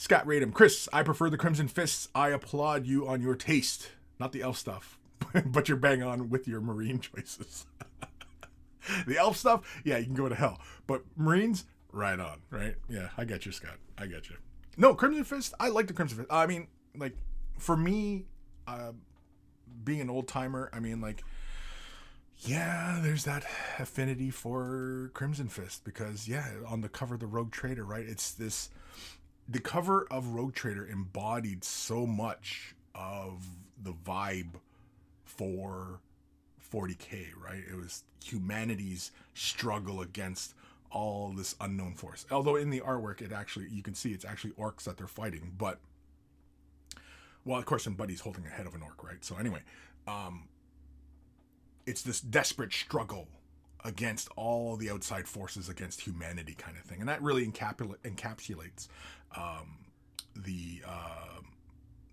Scott Radom. Chris, I prefer the Crimson Fists. I applaud you on your taste. Not the elf stuff, but you're bang on with your Marine choices. The elf stuff, yeah, you can go to hell. But Marines, right on, right? Yeah, I get you, Scott. I get you. No, Crimson Fist, I like the Crimson Fist. I mean, like, for me, being an old timer, I mean, like, yeah, there's that affinity for Crimson Fist because, yeah, on the cover of the Rogue Trader, right? It's this. The cover of Rogue Trader embodied so much of the vibe for 40K, right? It was humanity's struggle against all this unknown force. Although in the artwork, it actually, you can see it's actually orcs that they're fighting, but, well, of course, and Buddy's holding the head of an orc, right? So anyway, it's this desperate struggle against all the outside forces against humanity kind of thing. And that really encapsulates the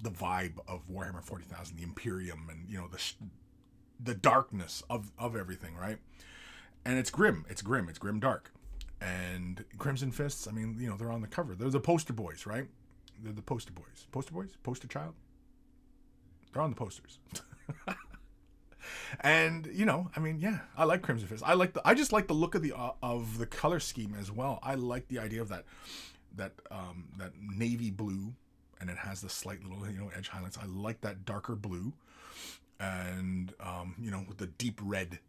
vibe of Warhammer 40,000, the Imperium, and, you know, the darkness of everything, right? And it's grim. It's grim dark. And Crimson Fists, I mean, you know, they're on the cover. They're the poster boys, right? They're the poster boys. Poster boys? Poster child? They're on the posters. And, you know, I mean, yeah, I like Crimson Fist. I just like the look of the color scheme as well. I like the idea of that navy blue, and it has the slight little, you know, edge highlights. I like that darker blue, and you know, with the deep red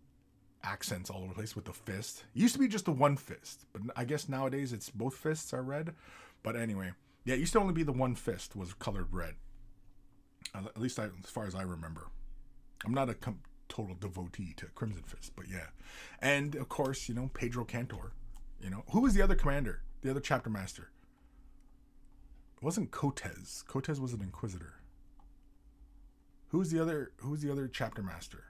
accents all over the place with the fist. It used to be just the one fist, but I guess nowadays it's both fists are red. But anyway, yeah, it used to only be the one fist was colored red. At least as far as I remember. I'm not a total devotee to Crimson Fist, but yeah. And of course, you know, Pedro Cantor. You know, who was the other commander? The other chapter master? It wasn't Cortez. Cortez was an inquisitor. Who's the other chapter master?